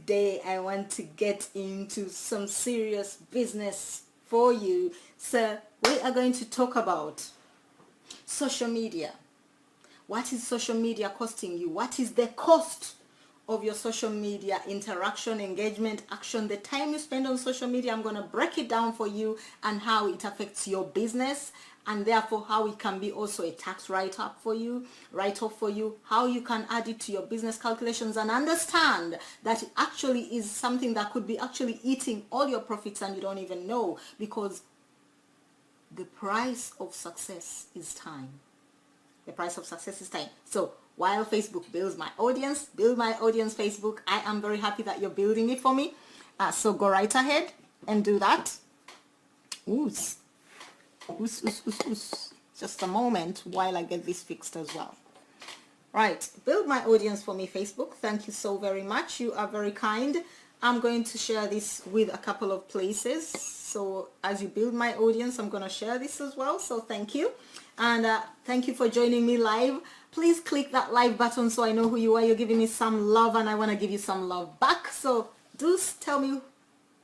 today I want to get into some serious business for you. So we are going to talk about social media. What is social media costing you? What is the cost of your social media interaction, engagement, action, the time you spend on social media? I'm going to break it down for you and how it affects your business, and therefore how it can be also a tax write-off for you, how you can add it to your business calculations and understand that it actually is something that could be actually eating all your profits and you don't even know, because the price of success is time. The price of success is time. So while Facebook build my audience Facebook, I am very happy that you're building it for me. So go right ahead and do that. Oos. Just a moment while I get this fixed as well. Right, build my audience for me, Facebook. Thank you so very much. You are very kind. I'm going to share this with a couple of places. So as you build my audience, I'm going to share this as well. So thank you. And thank you for joining me live. Please click that like button so I know who you are. You're giving me some love and I want to give you some love back. So do tell me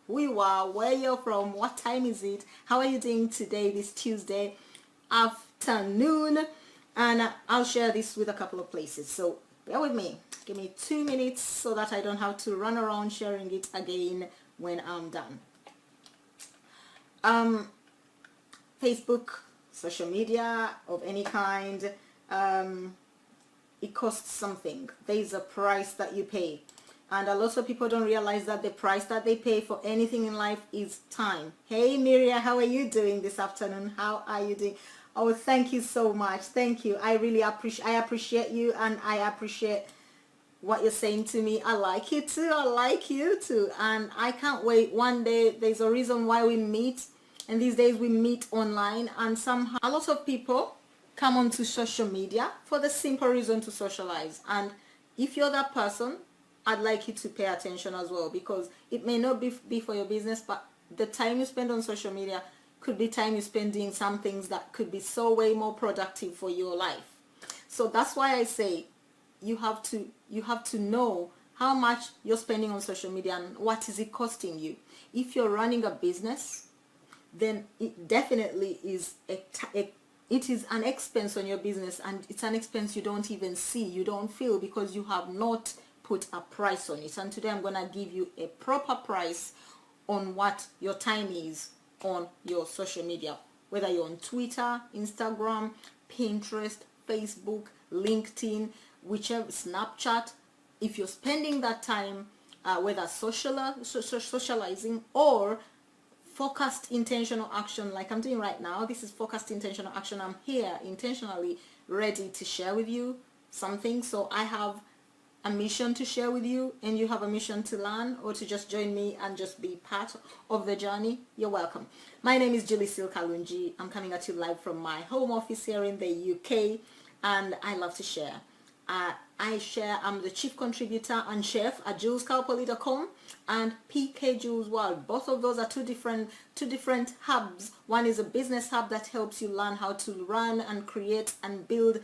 who you are, where you're from, what time is it, how are you doing today, this Tuesday afternoon. And I'll share this with a couple of places. So bear with me. Give me 2 minutes so that I don't have to run around sharing it again when I'm done. Facebook, social media of any kind, it costs something. There's a price that you pay. And a lot of people don't realize that the price that they pay for anything in life is time. Hey Miria, how are you doing this afternoon? How are you doing? Oh, thank you so much. Thank you. I really appreciate you, and I appreciate what you're saying to me. I like you too. I like you too. And I can't wait. One day there's a reason why we meet. And these days we meet online, and somehow a lot of people come onto social media for the simple reason to socialize. And if you're that person, I'd like you to pay attention as well, because it may not be for your business, but the time you spend on social media could be time you spend doing some things that could be so way more productive for your life. So that's why I say you have to know how much you're spending on social media and what is it costing you. If you're running a business, then it definitely is it is an expense on your business, and it's an expense you don't even see, you don't feel, because you have not put a price on it. And today I'm going to give you a proper price on what your time is on your social media, whether you're on Twitter, Instagram, Pinterest, Facebook, LinkedIn, whichever, Snapchat. If you're spending that time whether socializing or focused intentional action like I'm doing right now, this is focused intentional action. I'm here intentionally ready to share with you something. So I have a mission to share with you, and you have a mission to learn or to just join me and just be part of the journey. You're welcome. My name is Kalungi. I'm coming at you live from my home office here in the UK, and I love to share. I'm the chief contributor and chef at julescalpoli.com and PK Jules World. Both of those are two different hubs. One is a business hub that helps you learn how to run and create and build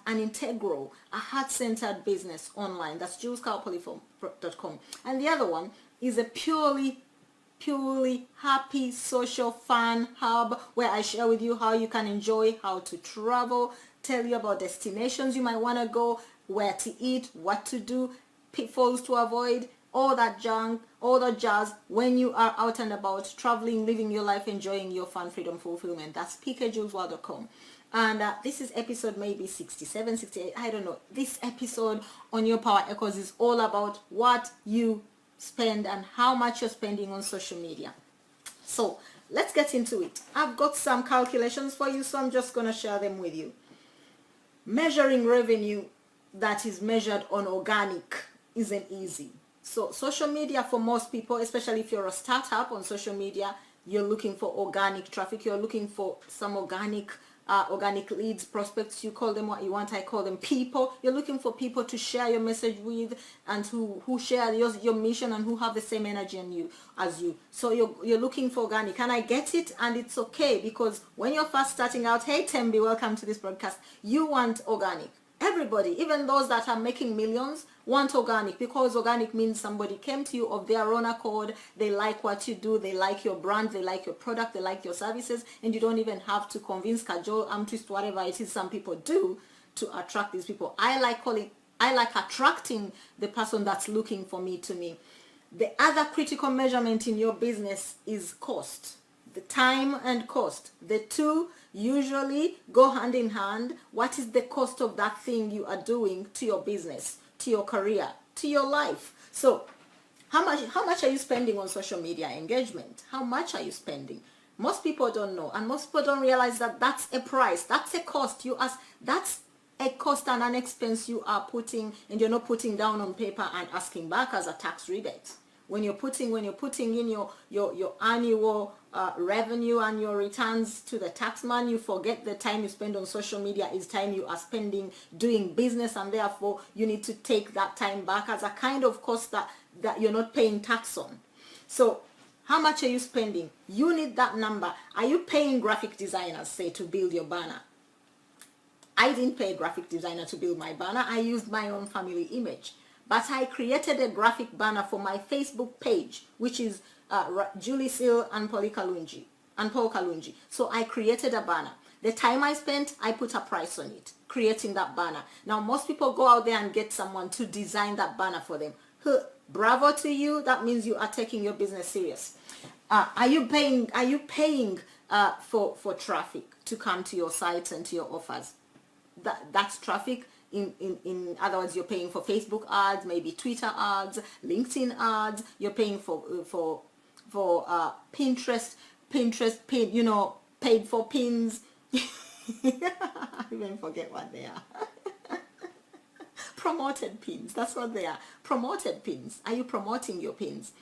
an integral, a heart-centered business online. That's julescalpoli.com. And the other one is a purely happy, social, fun hub where I share with you how you can enjoy, how to travel, tell you about destinations you might want to go, where to eat, what to do, pitfalls to avoid, all that junk, all that jazz when you are out and about, traveling, living your life, enjoying your fun, freedom, fulfillment. That's pkjulesworld.com. And this is episode maybe 67, 68, I don't know. This episode on Your Power Echoes is all about what you spend and how much you're spending on social media. So let's get into it. I've got some calculations for you, so I'm just going to share them with you. Measuring revenue that is measured on organic isn't easy. So social media for most people, especially if you're a startup on social media, you're looking for organic traffic. You're looking for some organic leads, prospects. You call them what you want. I call them people. You're looking for people to share your message with, and who share your mission and who have the same energy as you. So you're looking for organic, and I get it, and it's okay, because when you're first starting out, hey Tembi, welcome to this broadcast. You want organic. Everybody, even those that are making millions, want organic, because organic means somebody came to you of their own accord. They like what you do. They like your brand. They like your product. They like your services. And you don't even have to convince, cajole, twist, whatever it is some people do to attract these people. I like attracting the person that's looking for me to me. The other critical measurement in your business is cost. The time and cost. The two usually go hand in hand. What is the cost of that thing you are doing to your business, to your career, to your life? So how much are you spending on social media engagement? How much are you spending? Most people don't know, and most people don't realize that that's a price. That's a cost. That's a cost and an expense you are putting, and you're not putting down on paper and asking back as a tax rebate. When you're putting in your annual revenue and your returns to the tax man, you forget the time you spend on social media is time you are spending doing business, and therefore you need to take that time back as a kind of cost that you're not paying tax on. So how much are you spending? You need that number. Are you paying graphic designers, say, to build your banner? I didn't pay a graphic designer to build my banner. I used my own family image. But I created a graphic banner for my Facebook page, which is Julie Seal and Paul Kalungi. So I created a banner. The time I spent, I put a price on it, creating that banner. Now, most people go out there and get someone to design that banner for them. Bravo to you. That means you are taking your business serious. Are you paying for traffic to come to your site and to your offers? That's traffic. In other words, you're paying for Facebook ads, maybe Twitter ads, LinkedIn ads. You're paying for Pinterest pin, paid for pins. I even forget what they are. Promoted pins. That's what they are. Promoted pins. Are you promoting your pins?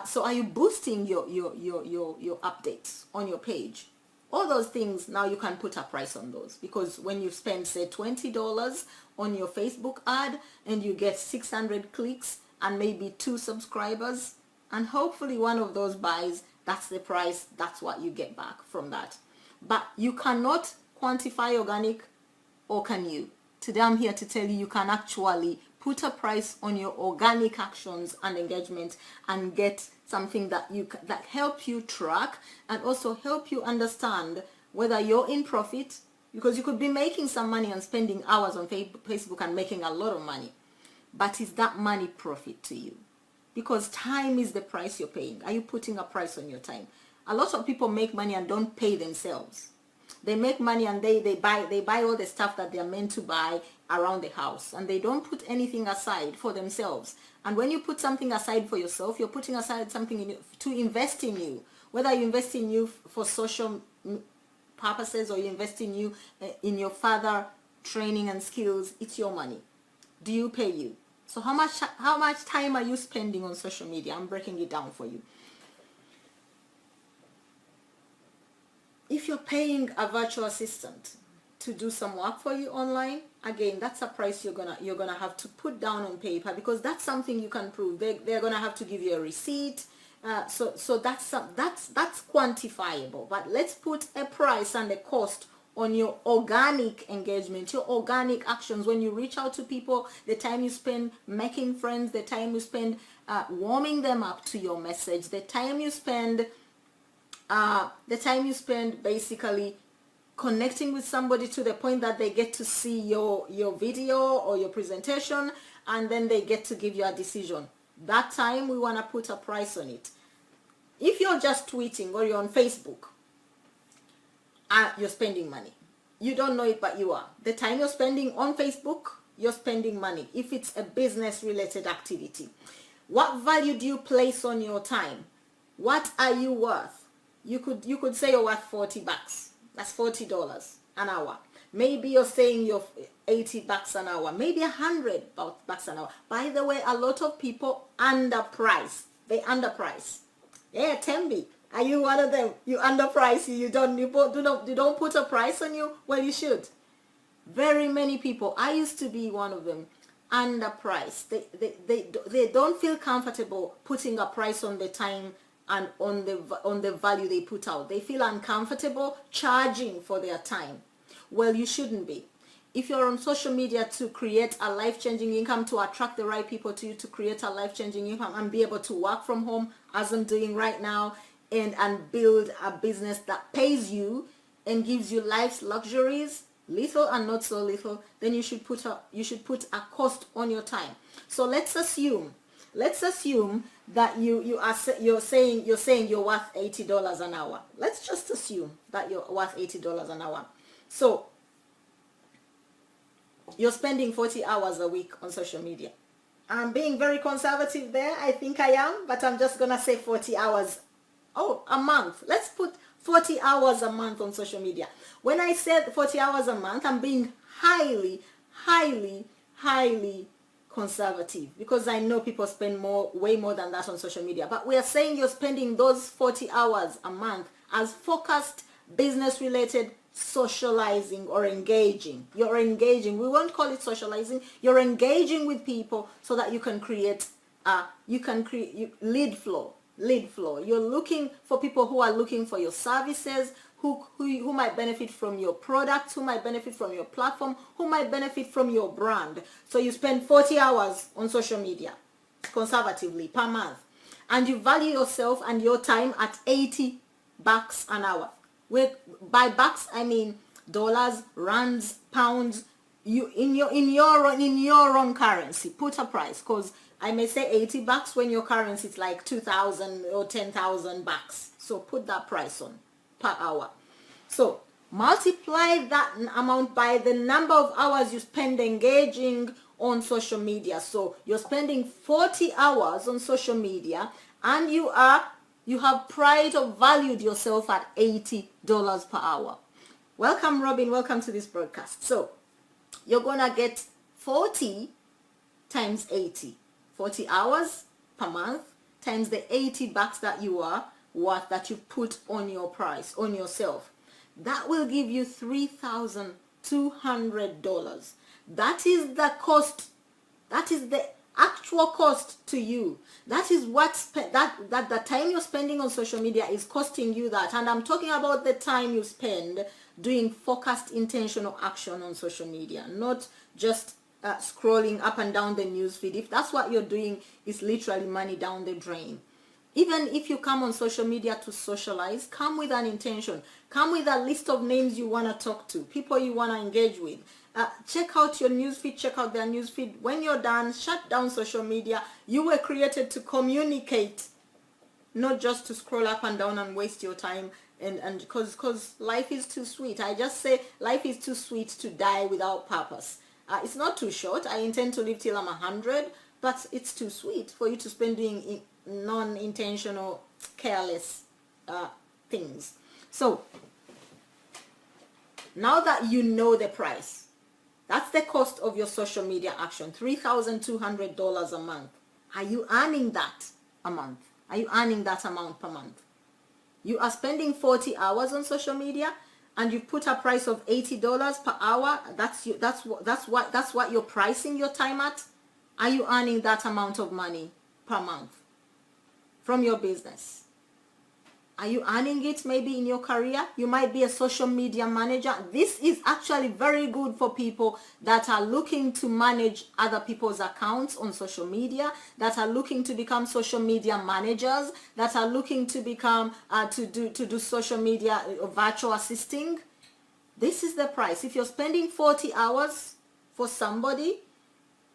So are you boosting your updates on your page? All those things, now you can put a price on those, because when you spend, say, $20 on your Facebook ad and you get 600 clicks and maybe 2 subscribers, and hopefully one of those buys, that's the price, that's what you get back from that. But you cannot quantify organic, or can you? Today I'm here to tell you can actually put a price on your organic actions and engagement and get something that help you track and also help you understand whether you're in profit, because you could be making some money and spending hours on Facebook and making a lot of money, but is that money profit to you? Because time is the price you're paying. Are you putting a price on your time? A lot of people make money and don't pay themselves. They make money and they buy all the stuff that they're meant to buy around the house, and they don't put anything aside for themselves. And when you put something aside for yourself, you're putting aside something to invest in you. Whether you invest in you for social purposes or you invest in you in your further training and skills, it's your money. Do you pay you? So how much time are you spending on social media? I'm breaking it down for you. If you're paying a virtual assistant to do some work for you online, again, that's a price you're gonna have to put down on paper, because that's something you can prove. They're gonna have to give you a receipt. So that's quantifiable. But let's put a price and a cost on your organic engagement, your organic actions. When you reach out to people, the time you spend making friends, the time you spend warming them up to your message, the time you spend basically connecting with somebody to the point that they get to see your video or your presentation, and then they get to give you a decision. That time we want to put a price on it. If you're just tweeting or you're on Facebook, you're spending money. You don't know it, but you are. The time you're spending on Facebook, you're spending money. If it's a business related activity, what value do you place on your time? What are you worth? You could say you're worth $40. That's $40 an hour. Maybe you're saying you're $80 an hour. Maybe $100 an hour. By the way, a lot of people underprice. They underprice. Yeah, Tembi, are you one of them? You underprice. You don't put a price on you. Well, you should. Very many people. I used to be one of them. Underpriced. They don't feel comfortable putting a price on the time and on the value they put out. They feel uncomfortable charging for their time. Well, you shouldn't be. if you're on social media to create a life-changing income, to attract the right people to you, to create a life-changing income and be able to work from home as I'm doing right now, and build a business that pays you and gives you life's luxuries, little and not so little, then you should put a cost on your time. So let's assume that you're saying you're worth $80 an hour. Let's just assume that you're worth $80 an hour. So you're spending 40 hours a week on social media. I'm being very conservative there. I think I am, but I'm just gonna say 40 hours. Oh, a month. Let's put 40 hours a month on social media. When I said 40 hours a month, I'm being highly, highly, highly conservative, because I know people spend way more than that on social media. But we are saying you're spending those 40 hours a month as focused, business-related socializing or engaging. You're engaging. We won't call it socializing. You're engaging with people so that you can create lead flow. You're looking for people who are looking for your services, who might benefit from your products, who might benefit from your platform, who might benefit from your brand. So you spend 40 hours on social media conservatively per month, and you value yourself and your time at $80 an hour. By bucks I mean dollars, rands, pounds. You in your own currency put a price, because I may say $80 when your currency is like 2,000 or 10,000 bucks. So put that price on per hour. So multiply that amount by the number of hours you spend engaging on social media. So you're spending 40 hours on social media, and you have pride or valued yourself at $80 per hour. Welcome, Robin. Welcome to this broadcast. So you're gonna get 40 times 80. 40 hours per month times the $80 that you are worth, that you put on your price, on yourself. That will give you $3,200. That is the cost. That is the actual cost to you. That is what that the time you're spending on social media is costing you that. And I'm talking about the time you spend doing focused, intentional action on social media, not just scrolling up and down the news feed. If that's what you're doing, it's literally money down the drain. Even if you come on social media to socialize, come with an intention. Come with a list of names you want to talk to, people you want to engage with. Check out your newsfeed, check out their newsfeed. When you're done, shut down social media. You were created to communicate, not just to scroll up and down and waste your time. And because life is too sweet. I just say life is too sweet to die without purpose. It's not too short. I intend to live till I'm 100, but it's too sweet for you to spend doing non-intentional, careless things. So now that you know the price, that's the cost of your social media action, $3,200 a month. Are you earning that a month? Are you earning that amount per month? You are spending 40 hours on social media, and you put a price of $80 per hour. That's what you're pricing your time at. Are you earning that amount of money per month from your business? Are you earning it maybe in your career? You might be a social media manager. This is actually very good for people that are looking to manage other people's accounts on social media, that are looking to become social media managers, that are looking to become to do social media virtual assisting. This is the price. If you're spending 40 hours for somebody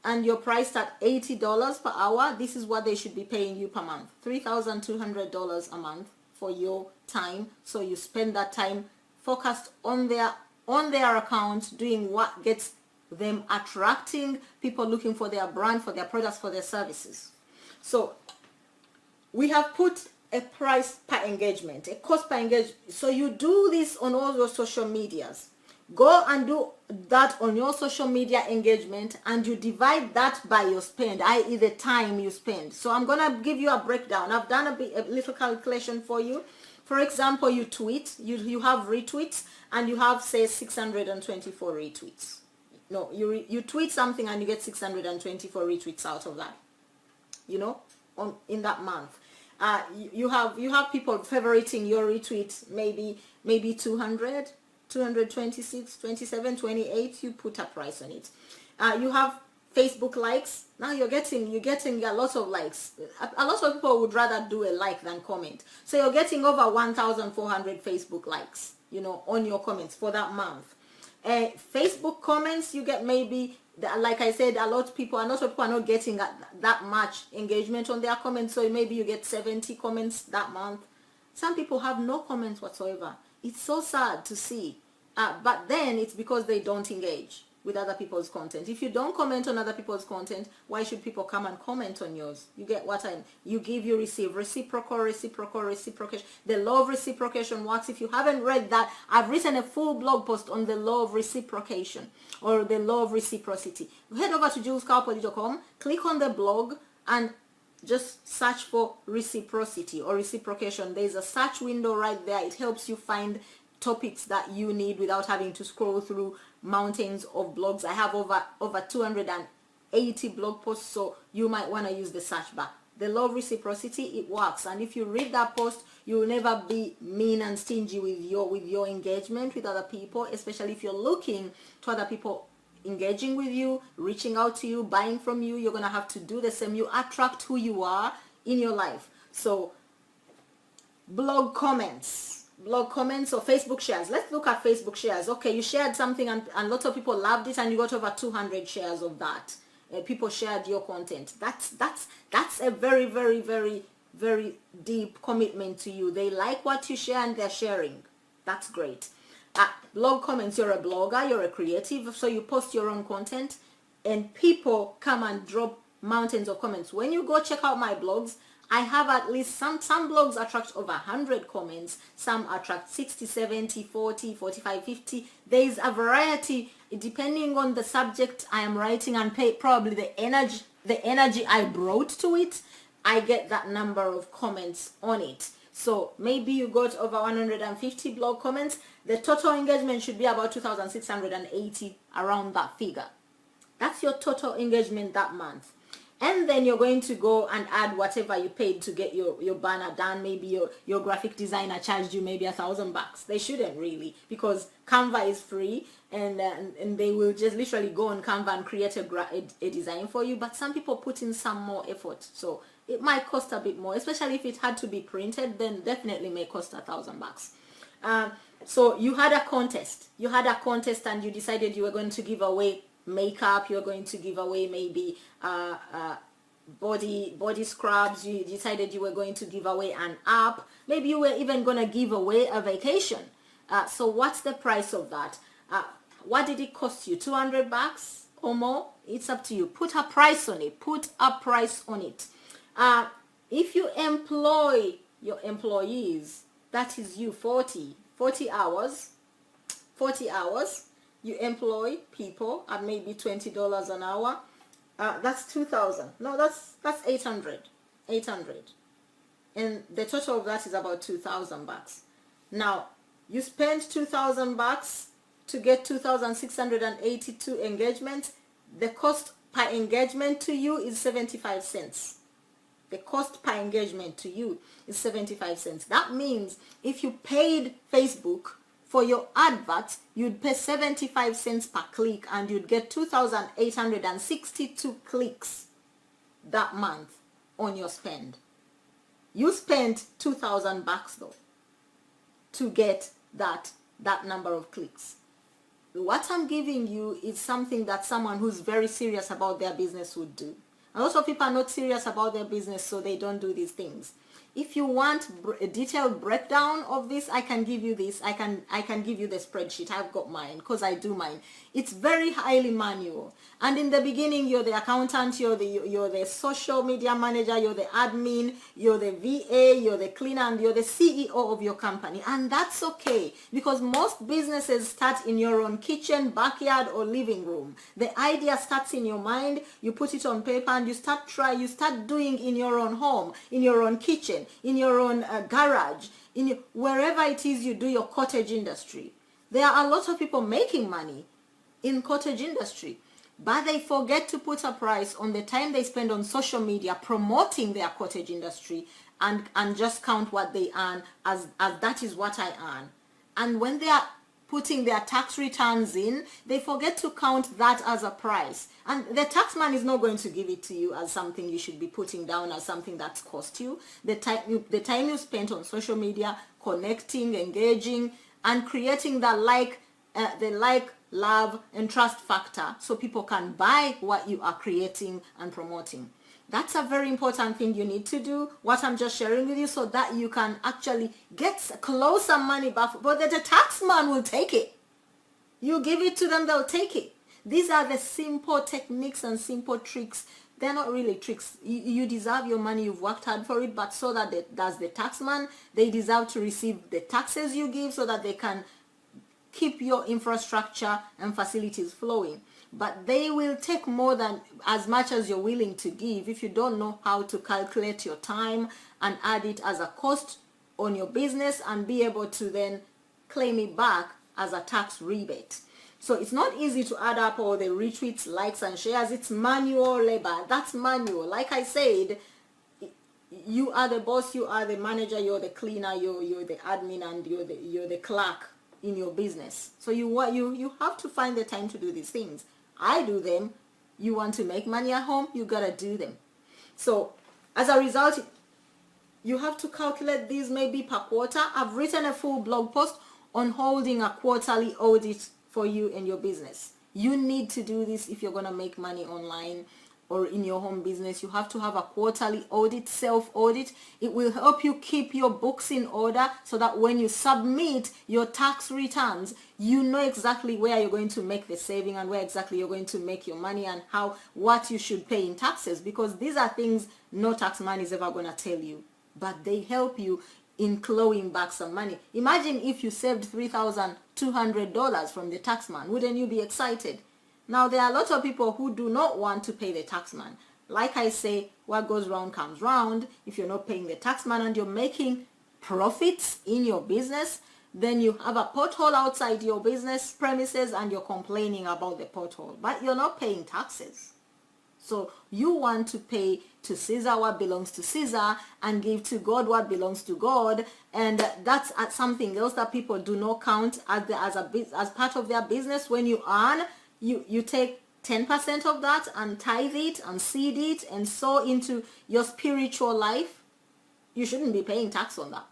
and you're priced at $80 per hour, this is what they should be paying you per month. $3,200 a month for your time. So you spend that time focused on their account, doing what gets them attracting people looking for their brand, for their products, for their services. So we have put a price per engagement, a cost per engagement. So you do this on all your social medias. Go and do that on your social media engagement, and you divide that by your spend, i.e. the time you spend. So I'm going to give you a breakdown. I've done a little calculation for you. For example, you tweet, you have retweets, and you have, say, 624 retweets. No, you tweet something and you get 624 retweets out of that, in that month. You have people favoriting your retweet, maybe 200. 226, 27, 28, you put a price on it. You have Facebook likes. Now you're getting a lot of likes. A lot of people would rather do a like than comment. So you're getting over 1,400 Facebook likes, on your comments for that month. Facebook comments, you get maybe, like I said, a lot of people are not getting that much engagement on their comments. So maybe you get 70 comments that month. Some people have no comments whatsoever. It's so sad to see. But then it's because they don't engage with other people's content. If you don't comment on other people's content, why should people come and comment on yours? You get what you give, you receive. Reciprocation. The law of reciprocation works. If you haven't read that, I've written a full blog post on the law of reciprocation or the law of reciprocity. Head over to julescarpoli.com, click on the blog, and just search for reciprocity or reciprocation. There's a search window right there. It helps you find topics that you need without having to scroll through mountains of blogs. I have over 280 blog posts, so you might want to use the search bar. The law of reciprocity, it works, and if you read that post, you will never be mean and stingy with your engagement with other people, especially if you're looking to other people engaging with you, reaching out to you, buying from you. You're gonna have to do the same. You attract who you are in your life. So blog comments or Facebook shares. Let's look at Facebook shares. Okay, you shared something and lots of people loved it, and you got over 200 shares of that. People shared your content. That's a very, very, very, very deep commitment to you. They like what you share and they're sharing. That's great. Blog comments, you're a blogger, you're a creative, so you post your own content and people come and drop mountains of comments. When you go check out my blogs, I have at least some blogs attract over 100 comments, some attract 60, 70, 40, 45, 50. There's a variety depending on the subject I am writing and probably the energy I brought to it. I get that number of comments on it. So maybe you got over 150 blog comments. The total engagement should be about 2,680, around that figure. That's your total engagement that month. And then you're going to go and add whatever you paid to get your banner done. Maybe your graphic designer charged you maybe $1,000. They shouldn't really, because Canva is free, and they will just literally go on Canva and create a design for you. But some people put in some more effort, so it might cost a bit more, especially if it had to be printed. Then definitely may cost $1,000. So you had a contest. And you decided you were going to give away makeup. You're going to give away maybe body scrubs. You decided you were going to give away an app. Maybe you were even going to give away a vacation. So what's the price of that? What did it cost you? $200 or more? It's up to you. Put a price on it. If you employ your employees, that is you, 40 hours, you employ people at maybe $20 an hour. That's 2,000. No, that's 800. And the total of that is about $2,000. Now, you spend $2,000 to get 2,682 engagements. The cost per engagement to you is 75 cents. The cost per engagement to you is 75 cents. That means if you paid Facebook for your advert, you'd pay 75 cents per click, and you'd get 2,862 clicks that month on your spend. You spent $2,000 though to get that number of clicks. What I'm giving you is something that someone who's very serious about their business would do. A lot of people are not serious about their business, so they don't do these things. If you want a detailed breakdown of this, I can give you this. I can give you the spreadsheet. I've got mine because I do mine. It's very highly manual. And in the beginning, you're the accountant, you're the social media manager, you're the admin, you're the VA, you're the cleaner, and you're the CEO of your company. And that's okay, because most businesses start in your own kitchen, backyard, or living room. The idea starts in your mind. You put it on paper and you start doing in your own home, in your own kitchen, in your own garage, wherever it is you do your cottage industry. There are a lot of people making money in cottage industry, but they forget to put a price on the time they spend on social media promoting their cottage industry, and just count what they earn as that is what I earn. And when they are putting their tax returns in, they forget to count that as a price. And the taxman is not going to give it to you as something you should be putting down as something that's cost you. The time you spent on social media, connecting, engaging, and creating the love, and trust factor so people can buy what you are creating and promoting. That's a very important thing you need to do, what I'm just sharing with you, so that you can actually get closer money back. But the taxman will take it. You give it to them, they'll take it. These are the simple techniques and simple tricks. They're not really tricks. You deserve your money. You've worked hard for it, but so that does the taxman. They deserve to receive the taxes you give so that they can keep your infrastructure and facilities flowing. But they will take more than as much as you're willing to give if you don't know how to calculate your time and add it as a cost on your business and be able to then claim it back as a tax rebate. So it's not easy to add up all the retweets, likes, and shares. It's manual labor. That's manual. Like I said, you are the boss, you are the manager, you're the cleaner, you're the admin, and you're the clerk in your business. So you have to find the time to do these things. I do them. You want to make money at home, you gotta do them. So as a result, you have to calculate these maybe per quarter. I've written a full blog post on holding a quarterly audit for you and your business. You need to do this if you're gonna make money online or in your home business. You have to have a quarterly audit, self-audit. It will help you keep your books in order so that when you submit your tax returns, you know exactly where you're going to make the saving and where exactly you're going to make your money and what you should pay in taxes, because these are things no tax man is ever going to tell you, but they help you in clawing back some money. Imagine if you saved $3,200 from the tax man. Wouldn't you be excited? Now, there are a lot of people who do not want to pay the taxman. Like I say, what goes round comes round. If you're not paying the taxman and you're making profits in your business, then you have a pothole outside your business premises and you're complaining about the pothole, but you're not paying taxes. So you want to pay to Caesar what belongs to Caesar and give to God what belongs to God. And that's something else that people do not count as part of their business. When you earn, you take 10% of that and tithe it and seed it and sow into your spiritual life. You shouldn't be paying tax on that.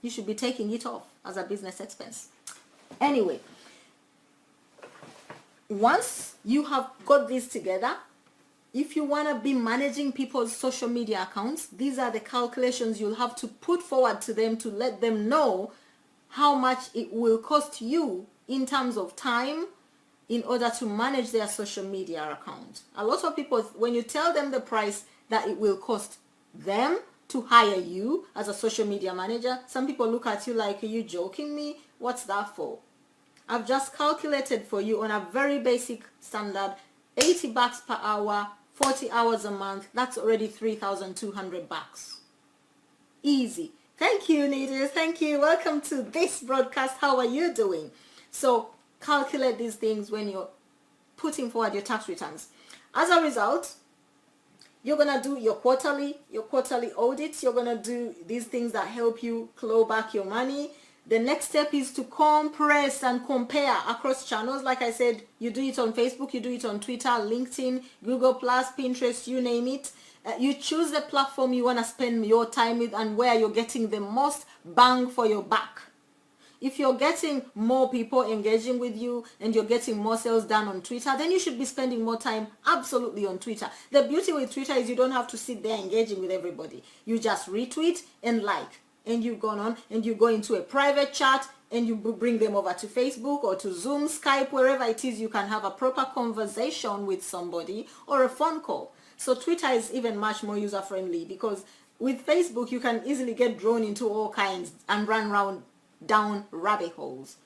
You should be taking it off as a business expense. Anyway, once you have got this together, if you want to be managing people's social media accounts, these are the calculations you'll have to put forward to them to let them know how much it will cost you in terms of time in order to manage their social media account. A lot of people, when you tell them the price that it will cost them to hire you as a social media manager, some people look at you like, are you joking me? What's that for? I've just calculated for you on a very basic standard, $80 per hour, 40 hours a month. That's already $3,200. Easy. Thank you, Nita. Thank you. Welcome to this broadcast. How are you doing? So calculate these things when you're putting forward your tax returns. As a result, you're going to do your quarterly audits. You're going to do these things that help you claw back your money. The next step is to compress and compare across channels. Like I said, you do it on Facebook, you do it on Twitter, LinkedIn, Google+, Pinterest, you name it. You choose the platform you want to spend your time with and where you're getting the most bang for your buck. If you're getting more people engaging with you and you're getting more sales done on Twitter, then you should be spending more time absolutely on Twitter. The beauty with Twitter is you don't have to sit there engaging with everybody. You just retweet and like, and you go on and you go into a private chat and you bring them over to Facebook or to Zoom, Skype, wherever it is you can have a proper conversation with somebody or a phone call. So Twitter is even much more user-friendly because with Facebook you can easily get drawn into all kinds and run down rabbit holes.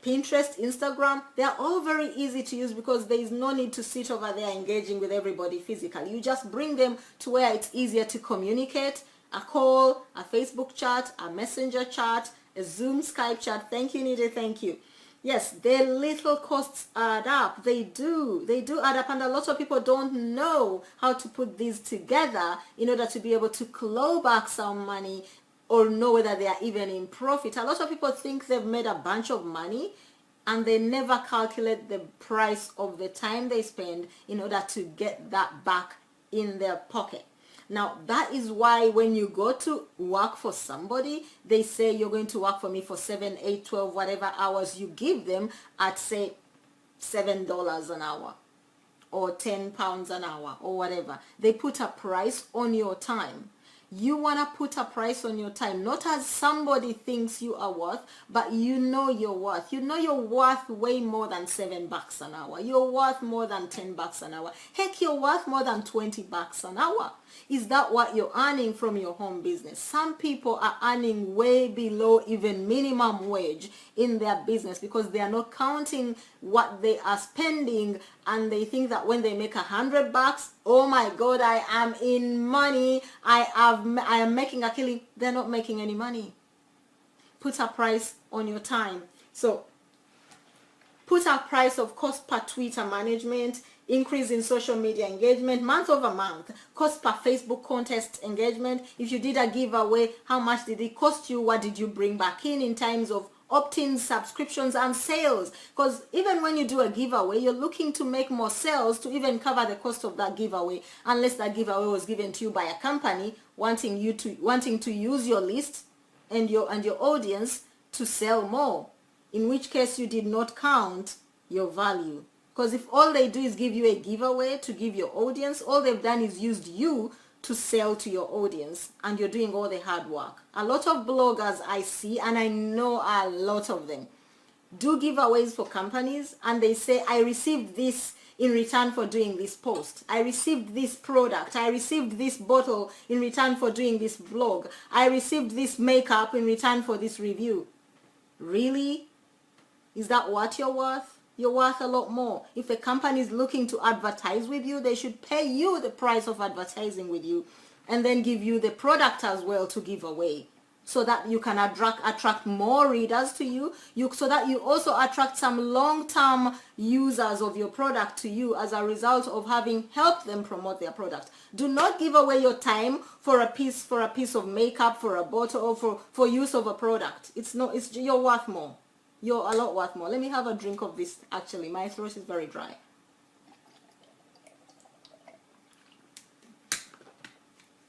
Pinterest, Instagram, they're all very easy to use because there is no need to sit over there engaging with everybody physically. You just bring them to where it's easier to communicate. A call, a Facebook chat, a messenger chat, a Zoom, Skype chat. Thank you, Nita. Thank you. Yes, their little costs add up. They do add up, and a lot of people don't know how to put these together in order to be able to claw back some money or know whether they are even in profit. A lot of people think they've made a bunch of money and they never calculate the price of the time they spend in order to get that back in their pocket. Now, that is why when you go to work for somebody, they say you're going to work for me for 7, 8, 12, whatever hours you give them at, say, $7 an hour or £10 an hour or whatever. They put a price on your time. You want to put a price on your time, not as somebody thinks you are worth, but you know your worth. You know you're worth way more than $7 an hour. You're worth more than $10 an hour. Heck, you're worth more than $20 an hour. Is that what you're earning from your home business? Some people are earning way below even minimum wage in their business because they are not counting what they are spending, and they think that when they make $100, oh my God, I am in money. I am making a killing. They're not making any money. Put a price on your time. So put a price of cost per Twitter management, increase in social media engagement, month over month, cost per Facebook contest engagement. If you did a giveaway, how much did it cost you? What did you bring back in terms of opt-ins, subscriptions, and sales? Because even when you do a giveaway, you're looking to make more sales to even cover the cost of that giveaway, unless that giveaway was given to you by a company wanting to use your list and your audience to sell more, in which case you did not count your value. Because if all they do is give you a giveaway to give your audience, all they've done is used you to sell to your audience, and you're doing all the hard work. A lot of bloggers I see, and I know a lot of them, do giveaways for companies, and they say, I received this in return for doing this post. I received this product. I received this bottle in return for doing this blog. I received this makeup in return for this review. Really? Is that what you're worth? You're worth a lot more. If a company is looking to advertise with you, they should pay you the price of advertising with you and then give you the product as well to give away, so that you can attract more readers to you, so that you also attract some long-term users of your product to you as a result of having helped them promote their product. Do not give away your time for a piece of makeup, for a bottle, or for use of a product. You're worth more. You're a lot worth more. Let me have a drink of this. Actually, my throat is very dry.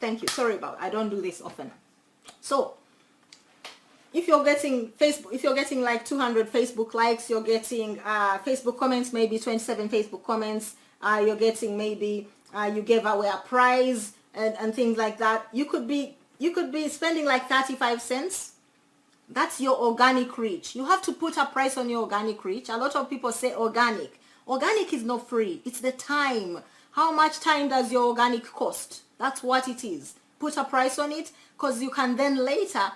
Thank you. Sorry about it. I don't do this often. So, if you're getting like 200 Facebook likes, you're getting Facebook comments, maybe 27 Facebook comments, you're getting maybe you gave away a prize and things like that. You could be spending like 35 cents. That's your organic reach. You have to put a price on your organic reach. A lot of people say organic. Organic is not free. It's the time. How much time does your organic cost? That's what it is. Put a price on it, because you can then later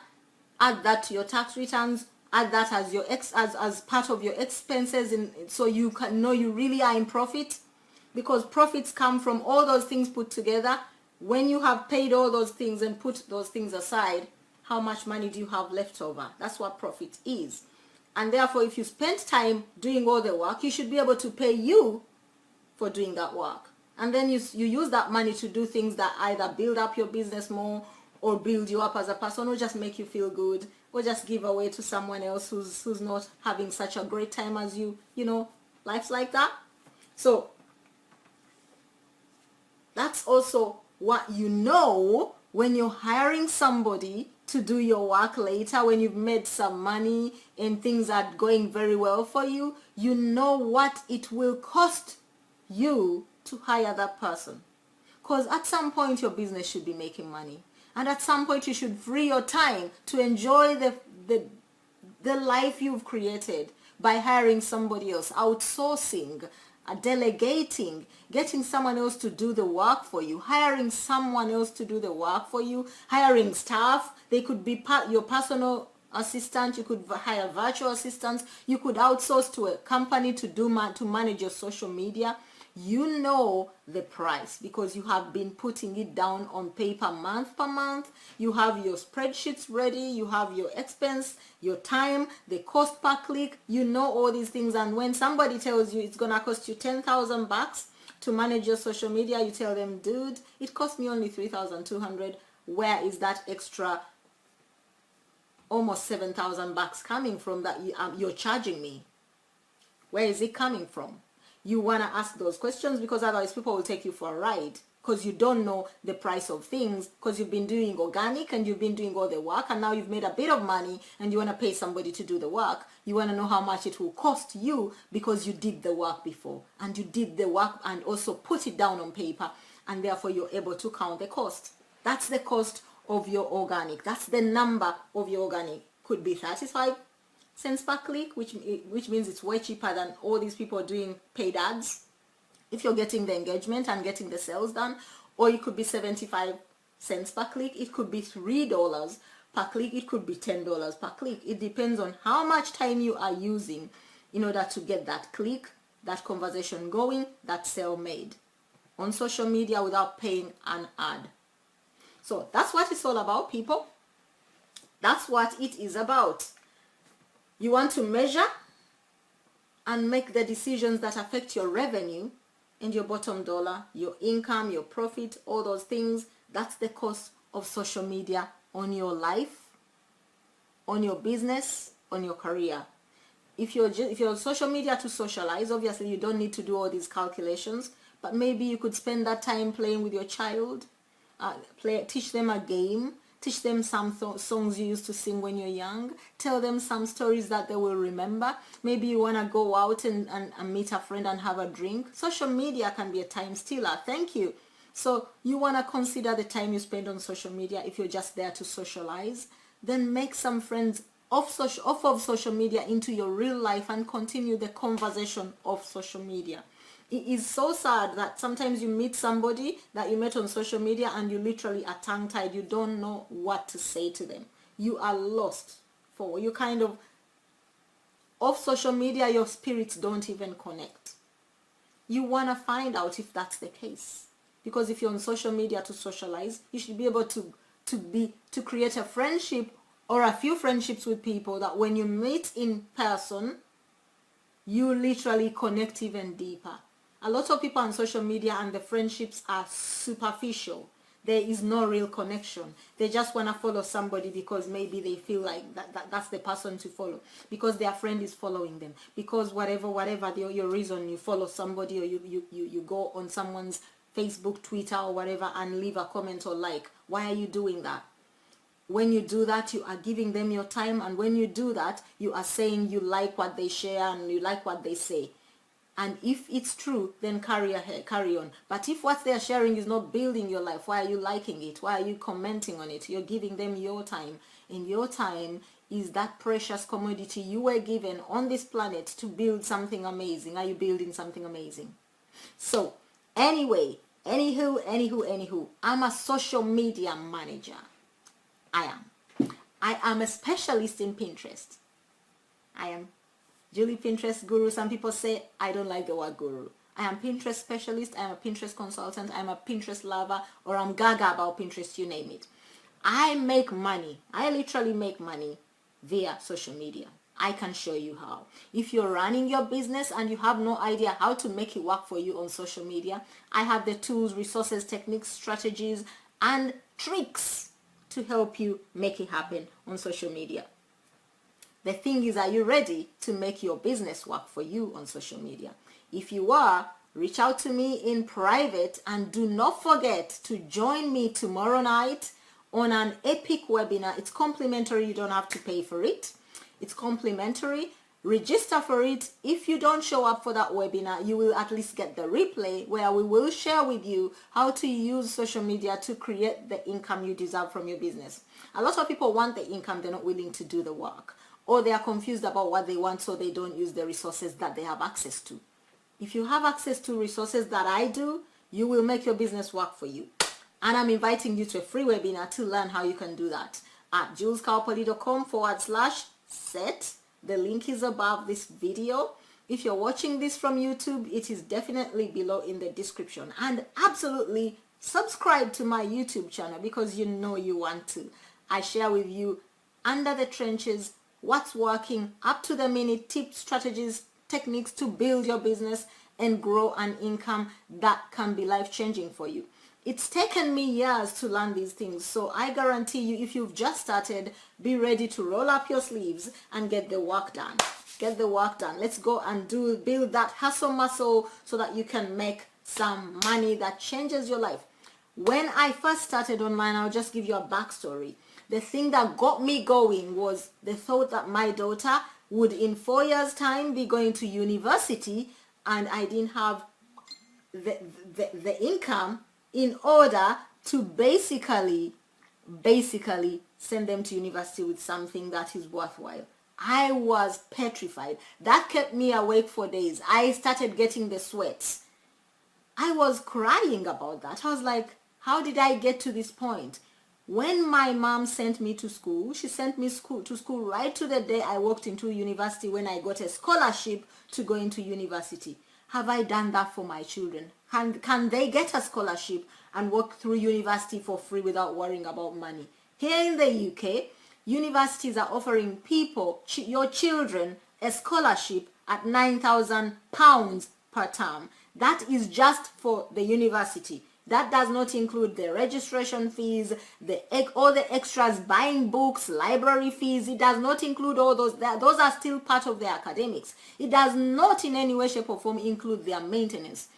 add that to your tax returns, add that as part of your expenses, so you can know you really are in profit, because profits come from all those things put together. When you have paid all those things and put those things aside, how much money do you have left over? That's what profit is. And therefore, if you spend time doing all the work, you should be able to pay you for doing that work. And then you use that money to do things that either build up your business more, or build you up as a person, or just make you feel good, or just give away to someone else who's not having such a great time as you. You know, life's like that. So that's also what you know when you're hiring somebody to do your work later, when you've made some money and things are going very well for you. You know what it will cost you to hire that person, because at some point your business should be making money, and at some point you should free your time to enjoy the life you've created by hiring somebody else, outsourcing, delegating, getting someone else to do the work for you, hiring someone else to do the work for you, hiring staff. They could be your personal assistant. You could hire virtual assistants. You could outsource to a company to manage your social media. You know the price, because you have been putting it down on paper month per month. You have your spreadsheets ready. You have your expense, your time, the cost per click. You know all these things. And when somebody tells you it's going to cost you $10,000 to manage your social media, you tell them, dude, it cost me only $3,200. Where is that extra almost 7,000 bucks coming from that you're charging me? Where is it coming from? You want to ask those questions, because otherwise people will take you for a ride, because you don't know the price of things, because you've been doing organic and you've been doing all the work, and now you've made a bit of money and you want to pay somebody to do the work. You want to know how much it will cost you, because you did the work before, and you did the work and also put it down on paper, and therefore you're able to count the cost. That's the cost of your organic. That's the number of your organic. Could be 35 cents per click, which means it's way cheaper than all these people doing paid ads, if you're getting the engagement and getting the sales done. Or it could be 75 cents per click. It could be $3 per click. It could be $10 per click. It depends on how much time you are using in order to get that click, that conversation going, that sale made on social media without paying an ad. So that's what it's all about, people. That's what it is about. You want to measure and make the decisions that affect your revenue and your bottom dollar, your income, your profit, all those things. That's the cost of social media on your life, on your business, on your career. If you're on social media to socialize, obviously you don't need to do all these calculations, but maybe you could spend that time playing with your child, teach them a game, teach them some songs you used to sing when you're young, tell them some stories that they will remember. Maybe you want to go out and meet a friend and have a drink. Social media can be a time stealer. Thank you. So you want to consider the time you spend on social media. If you're just there to socialize, then make some friends off of social media into your real life and continue the conversation of social media. It is so sad that sometimes you meet somebody that you met on social media and you literally are tongue-tied. You don't know what to say to them. You are lost. You kind of, off social media, your spirits don't even connect. You want to find out if that's the case. Because if you're on social media to socialize, you should be able to create a friendship or a few friendships with people that when you meet in person, you literally connect even deeper. A lot of people on social media and the friendships are superficial. There is no real connection. They just want to follow somebody because maybe they feel like that's the person to follow, because their friend is following them, because whatever your reason, you follow somebody, or you go on someone's Facebook, Twitter, or whatever and leave a comment or like. Why are you doing that? When you do that, you are giving them your time, and when you do that, you are saying you like what they share and you like what they say. And if it's true, then carry on. But if what they're sharing is not building your life, why are you liking it? Why are you commenting on it? You're giving them your time. And your time is that precious commodity you were given on this planet to build something amazing. Are you building something amazing? So, anyway, anywho, I'm a social media manager. I am a specialist in Pinterest. I am Julie Pinterest guru. Some people say I don't like the word guru. I am Pinterest specialist. I am a Pinterest consultant. I'm a Pinterest lover, or I'm gaga about Pinterest, you name it. I make money. I literally make money via social media. I can show you how. If you're running your business and you have no idea how to make it work for you on social media, I have the tools, resources, techniques, strategies, and tricks to help you make it happen on social media. The thing is, are you ready to make your business work for you on social media? If you are, reach out to me in private, and do not forget to join me tomorrow night on an epic webinar. It's complimentary. You don't have to pay for it. It's complimentary. Register for it. If you don't show up for that webinar, you will at least get the replay, where we will share with you how to use social media to create the income you deserve from your business. A lot of people want the income, they're not willing to do the work, or they are confused about what they want, so they don't use the resources that they have access to. If you have access to resources that I do, you will make your business work for you. And I'm inviting you to a free webinar to learn how you can do that at julescowpoli.com/set. The link is above this video. If you're watching this from YouTube, it is definitely below in the description. And absolutely subscribe to my YouTube channel, because you know you want to. I share with you under the trenches what's working, up to the minute tips, strategies, techniques to build your business and grow an income that can be life-changing for you. It's taken me years to learn these things. So I guarantee you, if you've just started, be ready to roll up your sleeves and get the work done. Get the work done. Let's go and build that hustle muscle so that you can make some money that changes your life. When I first started online, I'll just give you a backstory. The thing that got me going was the thought that my daughter would in 4 years time be going to university, and I didn't have the income in order to basically send them to university with something that is worthwhile. I was petrified. That kept me awake for days. I started getting the sweats. I was crying about that. I was like, how did I get to this point? When my mom sent me to school, she sent me to school right to the day I walked into university, when I got a scholarship to go into university. Have I done that for my children? Can they get a scholarship and walk through university for free without worrying about money? Here in the UK, universities are offering your children, a scholarship at £9,000 per term. That is just for the university. That does not include the registration fees, all the extras, buying books, library fees. It does not include all those. Those are still part of their academics. It does not in any way, shape or form include their maintenance.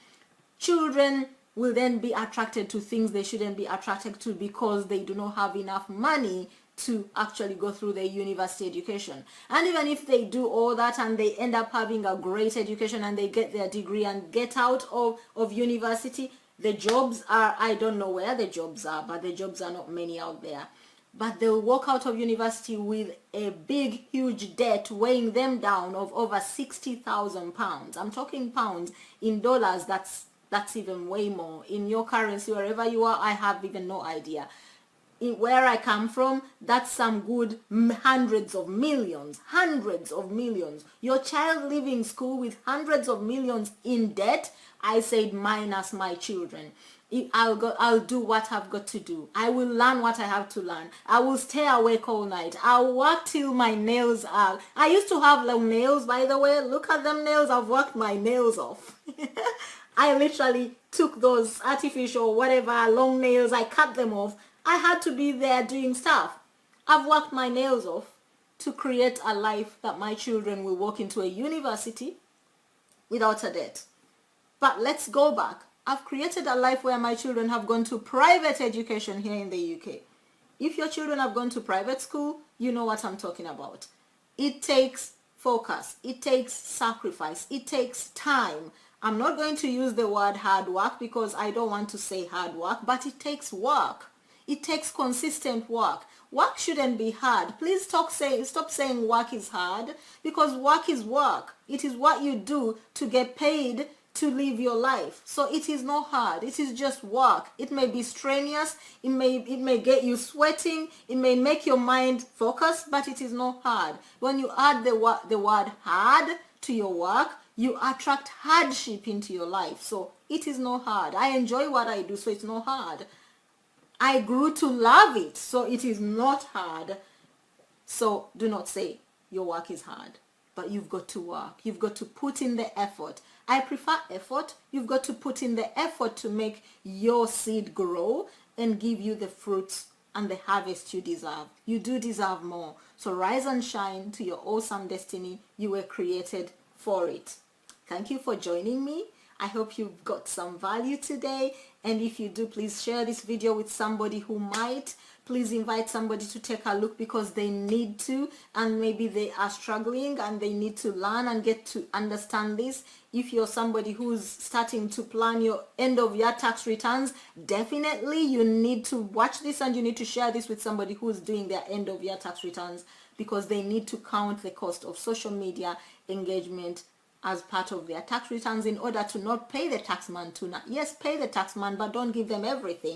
Children will then be attracted to things they shouldn't be attracted to because they do not have enough money to actually go through their university education. And even if they do all that and they end up having a great education and they get their degree and get out of university, the jobs are, I don't know where the jobs are, but the jobs are not many out there. But they'll walk out of university with a big, huge debt weighing them down of over £60,000. I'm talking pounds. In dollars, that's even way more. In your currency, wherever you are, I have even no idea. Where I come from, that's some good hundreds of millions. Your child leaving school with hundreds of millions in debt. I said minus my children. I'll do what I've got to do. I will learn what I have to learn. I will stay awake all night. I'll work till my nails are. I used to have long nails, by the way. Look at them nails. I've worked my nails off. I literally took those artificial whatever long nails. I cut them off. I had to be there doing stuff. I've worked my nails off to create a life that my children will walk into a university without a debt. But let's go back. I've created a life where my children have gone to private education here in the UK. If your children have gone to private school, you know what I'm talking about. It takes focus. It takes sacrifice. It takes time. I'm not going to use the word hard work because I don't want to say hard work, but it takes work. It takes consistent work. Work shouldn't be hard. Please stop saying work is hard, because work is work. It is what you do to get paid to live your life. So it is not hard. It is just work. It may be strenuous. It may get you sweating. It may make your mind focus, but it is not hard. When you add the word hard to your work, you attract hardship into your life. So it is not hard. I enjoy what I do, so it's not hard. I grew to love it, so it is not hard. So do not say your work is hard, but you've got to work. You've got to put in the effort. I prefer effort. You've got to put in the effort to make your seed grow and give you the fruits and the harvest you deserve. You do deserve more. So rise and shine to your awesome destiny. You were created for it. Thank you for joining me. I hope you got some value today, and if you do, please share this video with somebody who might. Please invite somebody to take a look because they need to, and maybe they are struggling and they need to learn and get to understand this. If you're somebody who's starting to plan your end of year tax returns, definitely you need to watch this and you need to share this with somebody who's doing their end of year tax returns, because they need to count the cost of social media engagement as part of their tax returns in order to not pay the taxman too. Yes, pay the taxman, but don't give them everything.